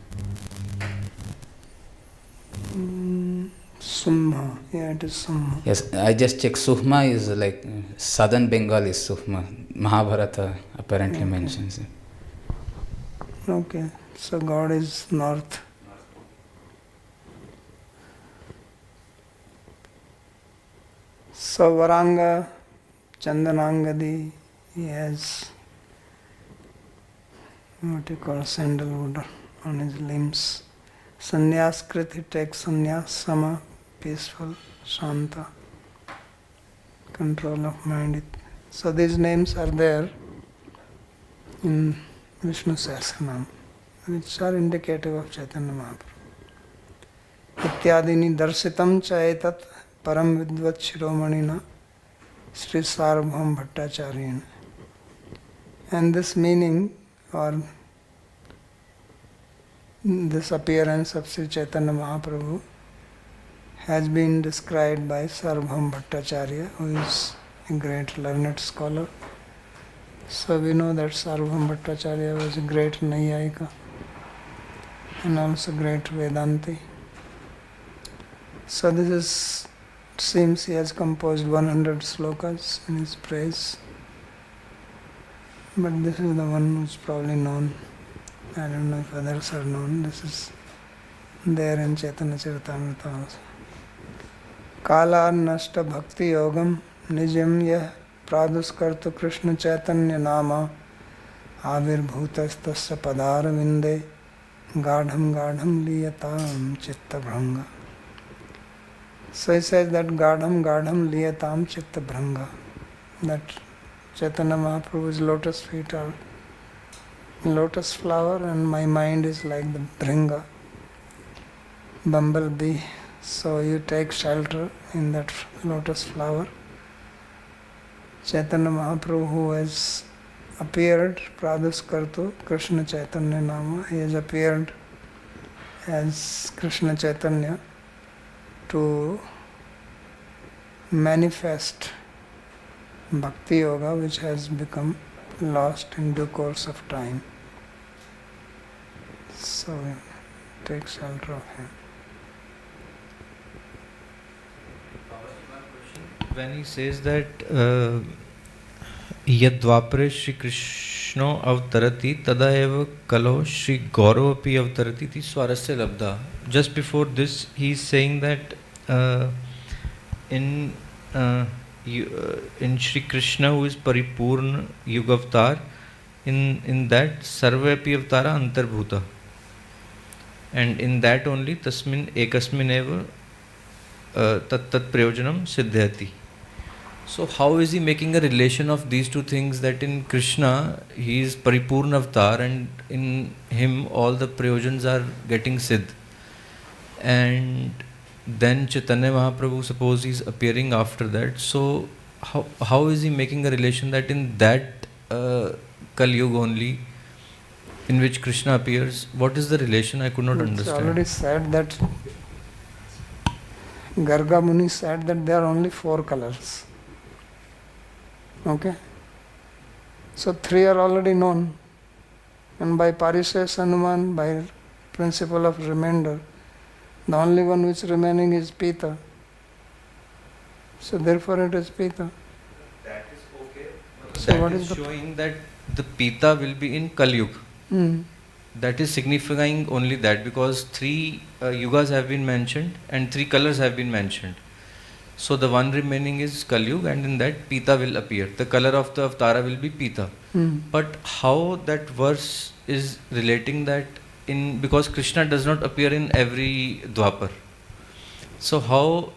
Summa. Yeah, it is Summa. Yes, I just checked. Suhma is like southern Bengal is Suhma. Mahabharata apparently mentions it. Okay, so God is north. So Varanga, Chandanangadi, he has what you call sandalwood on his limbs. Sannyaskriti, he takes sannyas, sama, peaceful, shanta, control of mind. So these names are there in Vishnu Sahasranam, which are indicative of Chaitanya Mahaprabhu. Ityadini darsitam cha etat param vidvat shiromanina Sri Sarvabhauma Bhattacharya. And this meaning or this appearance of Sri Chaitanya Mahaprabhu has been described by Sarvabhauma Bhattacharya, who is a great learned scholar. So we know that Sarvabhauma Bhattacharya was a great Naiyayika and also great Vedanti. So this is, seems he has composed 100 slokas in his praise. But this is the one who is probably known. I don't know if others are known. This is there in Chaitanya Charitamrita also. Kala nashta bhakti yogam nijam yah praduskartu Krishna Chaitanya nama avirbhutastasya padara vinde gadham gadham liyatam chitta bhranga. So he says that gadham gadham liyatam chitta bhranga. That Chaitanya Mahaprabhu's lotus feet are lotus flower and my mind is like the bhringa, bumblebee. So you take shelter in that lotus flower. Chaitanya Mahaprabhu, who has appeared, Praduskartu, Krishna Chaitanya Nama, he has appeared as Krishna Chaitanya to manifest Bhakti Yoga, which has become lost in due course of time. So take shelter of him. When he says that Yadvapare Shri Krishno avtarati tada eva kalo Shri Gaurav api avtarati iti swarasya labdha. Just before this he is saying that in Shri Krishna, who is Paripurna Yugavtar, in that Sarva api avtara antarbhuta, and in that only tasmin ekasmin eva tat prayojanam siddhyati. So how is he making a relation of these two things, that in Krishna he is Paripurna Avatar and in him all the prayojans are getting siddh, and then Chaitanya Mahaprabhu, suppose he is appearing after that, so how is he making a relation that in that Kali Yuga only in which Krishna appears? What is the relation? I could not It's understand. already said that Garga Muni said that there are only 4 colors. Okay? So 3 are already known. And by Parisesh Anuman, by principle of remainder, the only one which remaining is Pita. So therefore it is Pita. That is okay. So That what is is the showing that the Pita will be in Kali Yuga. That is signifying only that, because 3 yugas have been mentioned and 3 colors have been mentioned. So the one remaining is Kali Yuga, and in that Pita will appear. The color of the Avatara will be Pita. But how that verse is relating that in, because Krishna does not appear in every Dwapar. So how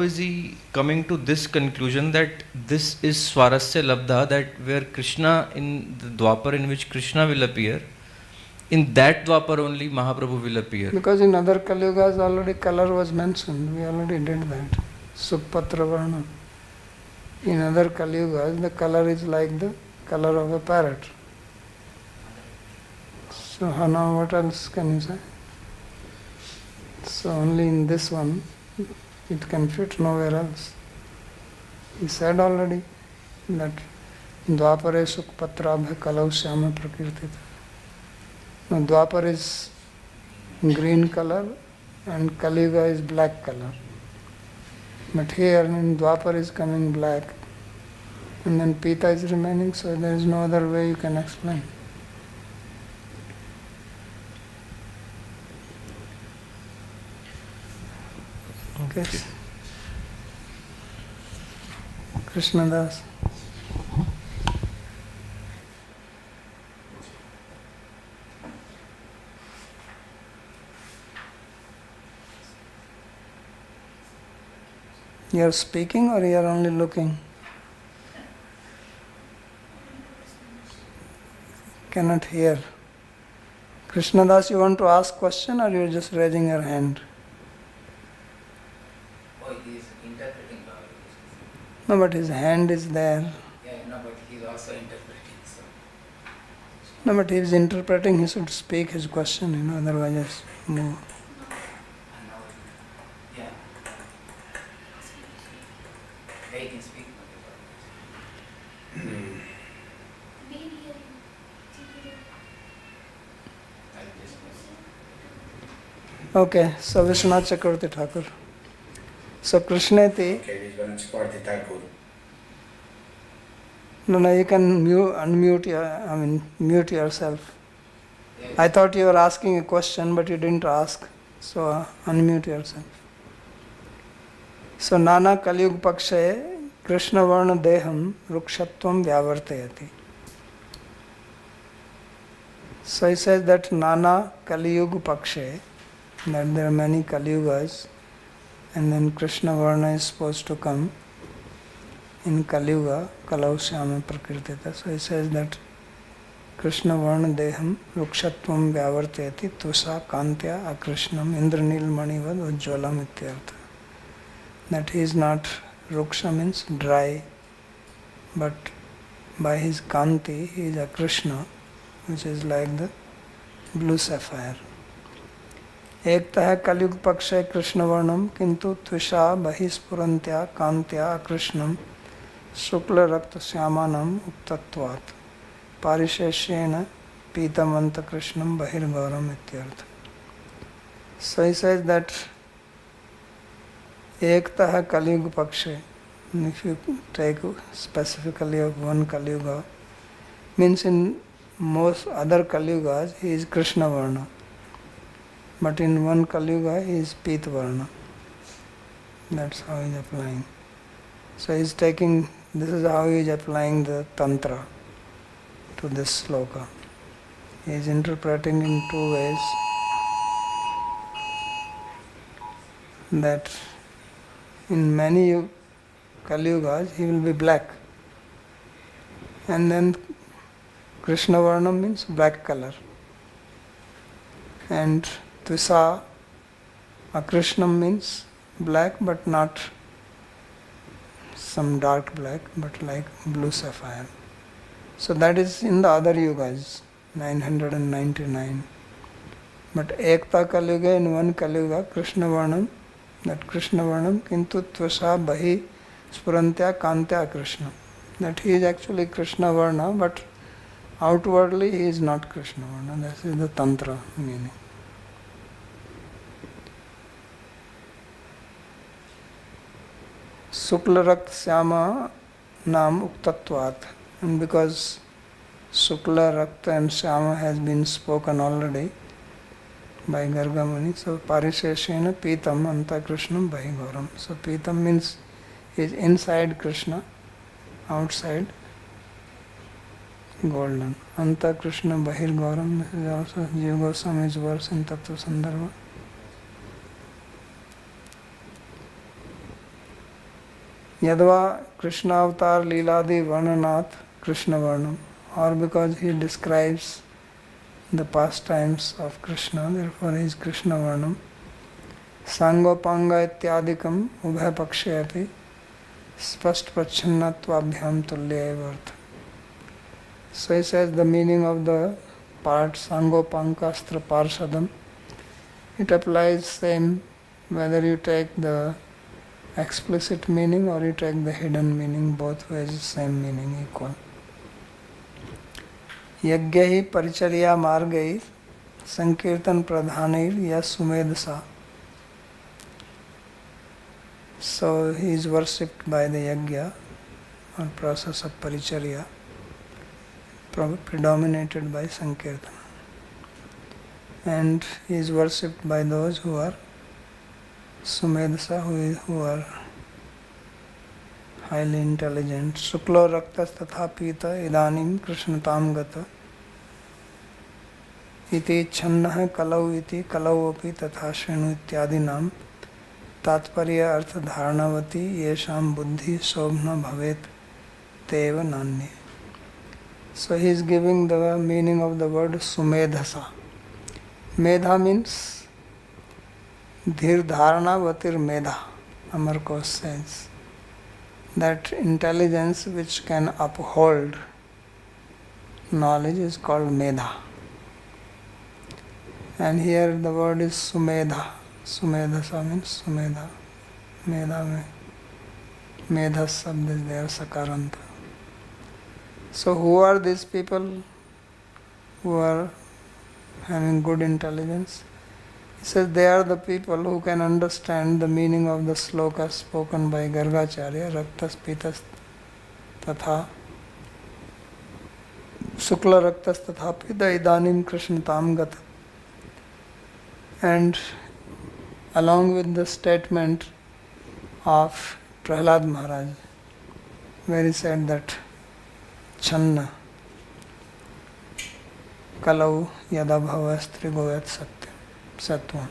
is he coming to this conclusion that this is Swarasya Labdha, that where Krishna, in the Dwapar in which Krishna will appear, in that Dwapar only Mahaprabhu will appear? Because in other Kaliyugas already color was mentioned. We already did that. Supatra Varna. In other Kaliyugas the color is like the color of a parrot. So now what else can you say? So only in this one it can fit, nowhere else. He said already that Dvapare Sukpatrabha Kalau Syama Prakirtita. Now Dwapar is green color and Kaliyuga is black color. But here in Dwapar is coming black and then Pita is remaining, so there is no other way you can explain. Okay. Krishna Das. You are speaking or you are only looking? Cannot hear. Krishna Das, you want to ask question or you are just raising your hand? Oh, he is interpreting Bhagavatam. No, but his hand is there. Yeah, no, but he is also interpreting. So. No, but he is interpreting, he should speak his question, otherwise just move. And now, yeah. Yeah, he can speak. Okay, so Vishwanath Chakravarti Thakur. So Krishneti. Okay, Vishwanath Chakravarti Thakur. No, you can mute yourself. I thought you were asking a question, but you didn't ask. So unmute yourself. So Nana Kaliyug Pakshaye Krishna Varna Deham Rukshatvam Vyavartayati. So he says that Nana Kaliyug Pakshaye, that there are many Kaliyugas, and then Krishna Varna is supposed to come in Kaliyuga, Kalau Syama Prakirtita. So he says that Krishna Varna Deham Rukshatvam Vyavartayati Tusa Kantya Akrishnam Indranil Manivad Ujjvalam Ityartha. That he is not, Ruksha means dry, but by his Kanti he is a Krishna, which is like the blue sapphire. Ekta hai Kaliyug Pakshay Krishna Varnam Kintu Tvisha Bahispurantya Kantya Krishnam Shukla Rakta Shyamanam Uktatvat Parisheshyena Pitamanta Krishnam Bahirgauram Ityartha. So he says that Ektaha Kaliyuga Pakshe, if you take specifically of one Kaliyuga, means in most other Kaliyugas he is Krishna Varna, but in one Kaliyuga he is Pita Varna. That's how he is applying. So he is taking, this is how he is applying the Tantra to this sloka. He is interpreting in two ways. That in many Kaliyugas he will be black, and then Krishna Varna means black color, and Tvisa Akrishnam means black but not some dark black but like blue sapphire. So that is in the other yugas, 999. But Ekta Kaliyuga, in one Kaliyuga, Krishna Varnam, that Krishna Varnam, Kintu Tvasa Bahi Spurantya Kantya Krishna. That he is actually Krishna Varna, but outwardly he is not Krishna Varna. This is the Tantra meaning. Sukla Rakt Syama Nam Uktatvat. And because Sukla, Rakta and Syama has been spoken already by Garga Muni, so Parisheshena Pitam Anta Krishnam Bahigoram. So Pitam means is inside Krishna, outside golden. Anta Krishna Bahirgoram. This is also Jiva Goswami's verse in Tattva Sandarbha. Yadva Krishna Avatar Leeladi Varnanath Krishna Varnam, or because he describes the pastimes of Krishna, therefore he is Krishna Varnam. Sangopanga Ityadikam Ubhay Pakshe api Spast Prachannatwabhyam Tulya Evartha. So he says the meaning of the part Sangopankastra Parshadam, it applies same whether you take the explicit meaning or you take the hidden meaning, both ways same meaning, equal. Yajñai Paricharya Margai Sankirtan Pradhanair Ya Sumedasa. So he is worshipped by the yajna or process of Paricharya, predominated by Sankirtan. And he is worshipped by those who are Sumedasa, who are highly intelligent. Suklo Raktas Tatha Pita Idanim Krishnatam Gata Iti Channaha Kalau Iti Kalau Api Tatha Shrinu Ityadi Nam Tatparya Artha Dharanavati Yesham Buddhi Sobhna Bhavet Teva Nanye. So he is giving the meaning of the word Sumedhasa. Medha means Dhir Dharana Vatir Medha. Amar Kos says that intelligence which can uphold knowledge is called Medha. And here the word is Sumedha. Sumedhasa means Sumedha. Medha Sabd is there, Sakaranta. So who are these people who are having good intelligence? He says they are the people who can understand the meaning of the sloka spoken by Gargacharya, Raktas Pitas Tatha Sukla Raktas Tatha Pita Idanim Krishnatam Gata. And along with the statement of Prahlad Maharaj, where he said that Channa Kalau Yada Bhavastri Goyat Sattvam.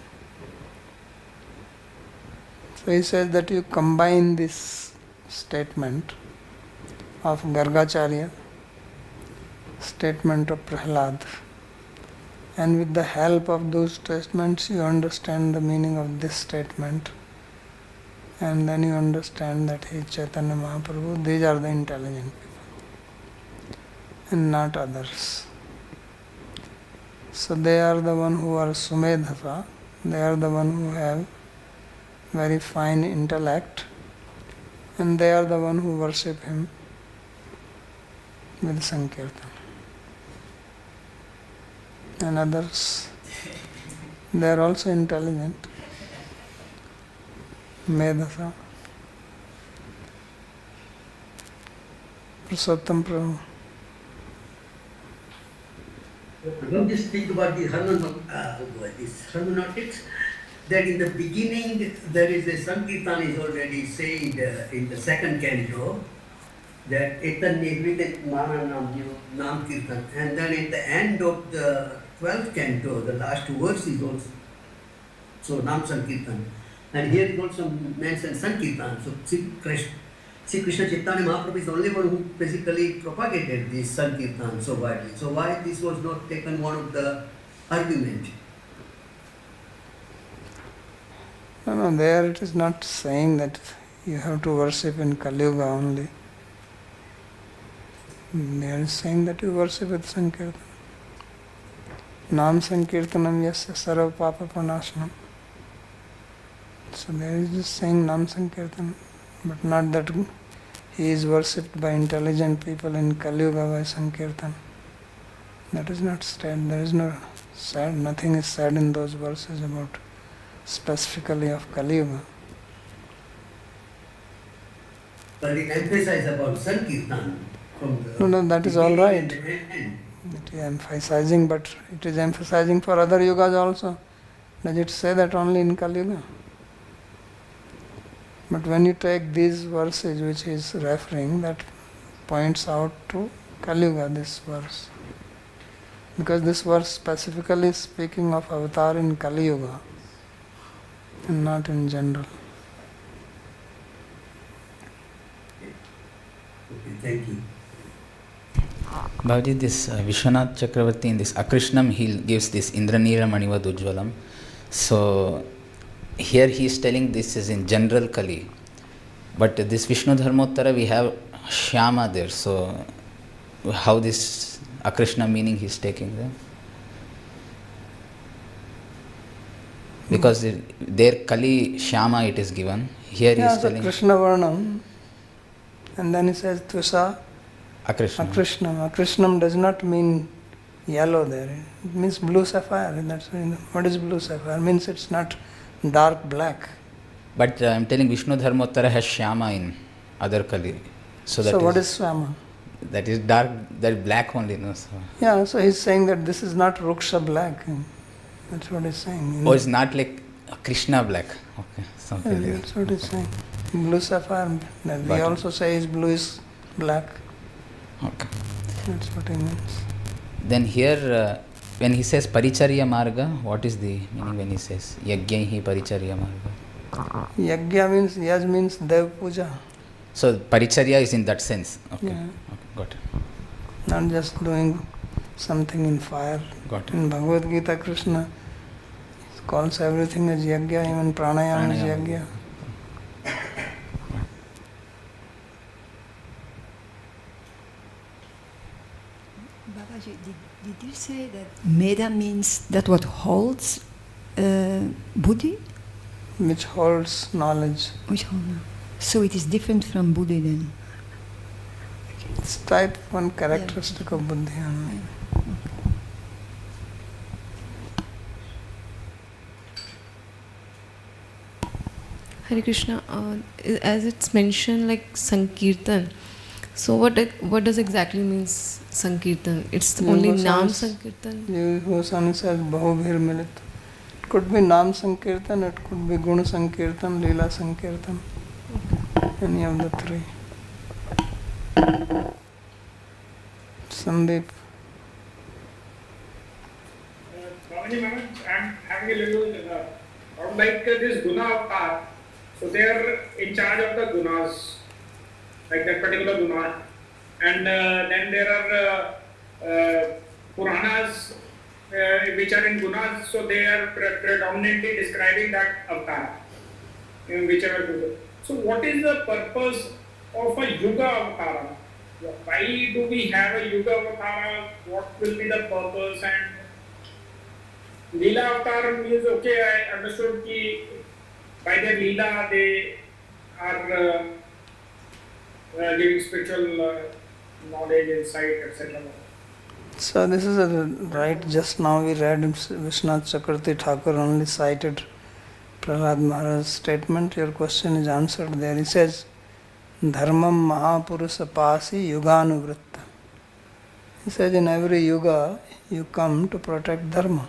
So he says that you combine this statement of Gargacharya, statement of Prahlad, and with the help of those statements you understand the meaning of this statement, and then you understand that he Chaitanya Mahaprabhu, these are the intelligent people and not others. So they are the one who are Sumedhasa, they are the one who have very fine intellect, And they are the one who worship him with Sankirtan. And others, they are also intelligent. Medasa. Purushottam Prabhu. Don't just think about the hermeneutics, that in the beginning there is a Sankirtan is already said in the second canto, that Etannivritit Mana Nam Kirtan, and then at the end of the 12th canto, the last verse is also so Nam Sankirtan, and here is also mentioned Sankirtan. So Sri Krishna Chaitanya Mahaprabhu is the only one who basically propagated this Sankirtan so widely. So why this was not taken one of the argument? No, there it is not saying that you have to worship in Kali Yuga only. There is saying that you worship with Sankirtan. Nam Sankirtanam yasya sarva papa panashanam. So there is just saying Nam Sankirtan, but not that he is worshipped by intelligent people in Kali Yuga by Sankirtan. That is not said. There is no said. Nothing is said in those verses about specifically of Kali Yuga. But it emphasizes about Sankirtan from the No, that is all right. end. It is emphasizing, but it is emphasizing for other yugas also. Does it say that only in Kali Yuga? But when you take these verses which is referring, that points out to Kali Yuga, this verse. Because this verse specifically is speaking of avatar in Kali Yuga and not in general. Okay, thank you. Babaji, this Vishwanath Chakravarti in this Akrishnam, he gives this Indranira Manivad Ujvalam. So here he is telling this is in general Kali. But this Vishnu Dharmottara, we have Shyama there. So how this Akrishna meaning he is taking there? Because there Kali Shyama it is given. Here he is So telling Krishna Varnam, and then he says Tusa Akrishna. Akrishnam. Akrishnam does not mean yellow there. It means blue sapphire. That's what is blue sapphire? It means it's not dark black. But I am telling Vishnu Dharmottara has Shyama in other Kali. So What is Swama? that is dark, that black only. No? So. Yeah, so he's saying that this is not Ruksha black. That's what he's saying. Oh, it's not like Krishna black. Okay, something like That's what he's saying. Blue sapphire. We But- also say is blue is black. Okay. That's what he means. Then here, when he says Paricharya Marga, what is the meaning when he says Yajñaihi Paricharya Marga? Yajna means, Yaj means Dev Puja. So Paricharya is in that sense. Okay. Yeah. Okay. Got it. Not just doing something in fire. Got it. In Bhagavad Gita, Krishna calls everything as Yajna, even pranayama is Pranayama. Yajna. Babaji, did you say that Meda means that what holds Buddhi? Which holds knowledge. Which hold? So it is different from Buddhi then? It's type one characteristic of Buddhi. Hare Krishna, as it's mentioned like Sankirtan, so what does exactly means Sankirtan? It's only Nam Sankirtan? Goswami says Bahubhir Milit. It could be Nam Sankirtan, it could be Guna Sankirtan, Leela Sankirtan. Any of the three. Sandeep. Babaji Maharaj, I'm having a little, like this Guna avatar, so they are in charge of the Gunas, like that particular Guna. And then there are Puranas which are in Gunas, so they are predominantly describing that avatar, in whichever Guna. So what is the purpose of a Yuga avatar? Why do we have a Yuga avatar? What will be the purpose? And Leela avatar means, okay, I understood that by their Leela they are giving spiritual knowledge, insight, etc. So this is right. Just now we read Vishwanath Chakravarti Thakur only cited Prahlad Maharaj's statement. Your question is answered there. He says, Dharmam Mahapurusha Pasi Yuganuvritta. He says in every yuga you come to protect Dharma.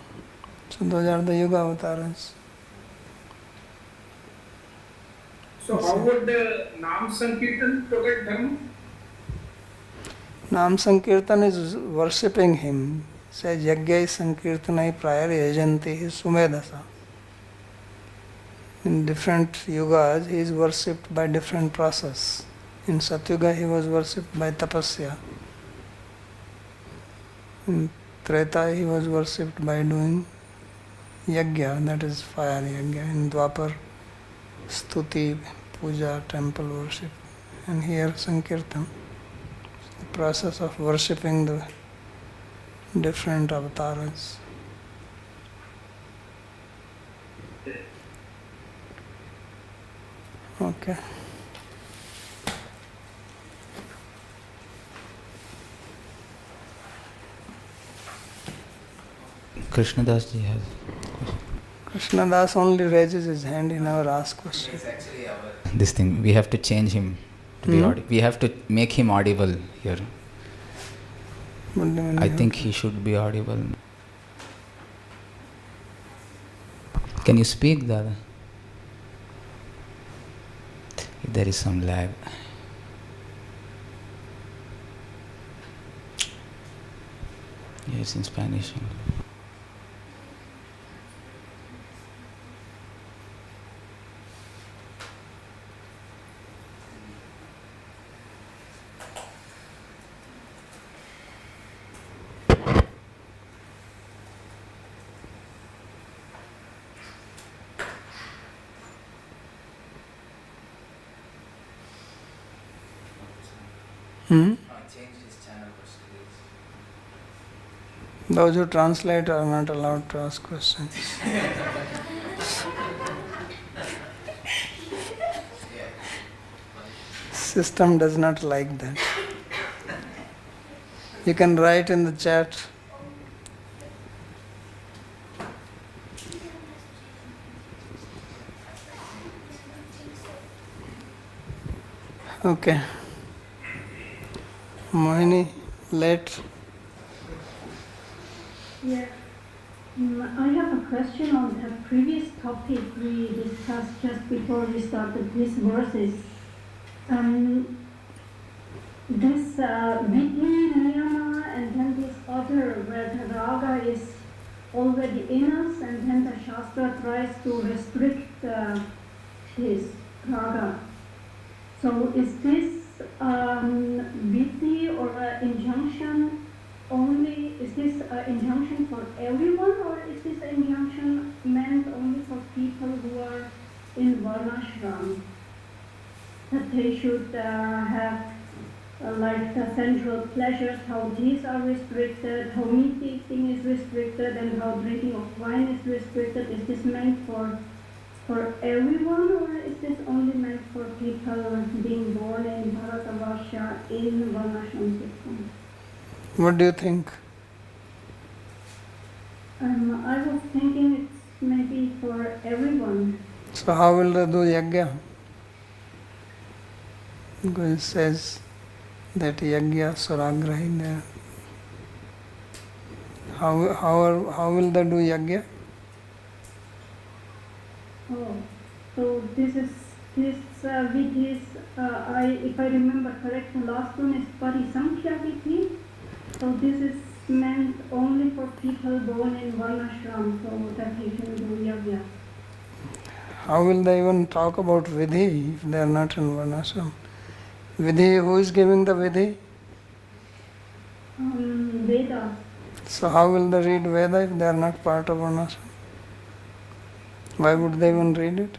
So those are the yuga avatars. So how would the Nam Sankirtan protect Dharma? Nam Sankirtan is worshipping him. He says Yagyai Sankirtanai Prayari Yajanti Sumedasa. In different yugas he is worshipped by different process. In Satyuga he was worshipped by tapasya. In Treta he was worshipped by doing yagya, that is fire yagya. In Dwapar, stuti, puja, temple worship. And here Sankirtan, the process of worshipping the different avatars. Okay. Krishnadas ji has. Krishnadas only raises his hand, he never asks questions. This thing, we have to change him to be audible. We have to make him audible here. What do you mean? I think he should be audible. Can you speak, Dada? There is some lag. Yes, in Spanish. Those who translate are not allowed to ask questions. System does not like that. You can write in the chat. Okay. Mohini, late. Yeah. I have a question on the previous topic we discussed just before we started these verses. This Vidhi, Niyama, and then this other where the raga is already in us, and then the Shastra tries to restrict his raga. So is this Vidhi or an injunction only, is this an injunction for everyone, or is this an injunction meant only for people who are in Varnashram? That they should have like the sensual pleasures, how these are restricted, how meat eating is restricted, and how drinking of wine is restricted. Is this meant for everyone, or is this only meant for people being born in Bharatavarsha in Varnashram system? What do you think? I was thinking it's maybe for everyone. So how will they do yagya? Because it says that yagya suragrahi there. How will they do yagya? Oh, so this vidhi is, if I remember correct, the last one is Parisamkhya vidhi. So this is meant only for people born in Varnashram, so that they can do yagya. How will they even talk about vidhi if they are not in Varnashram? Vidhi, who is giving the vidhi? Veda. So how will they read Veda if they are not part of Varnashram? Why would they even read it?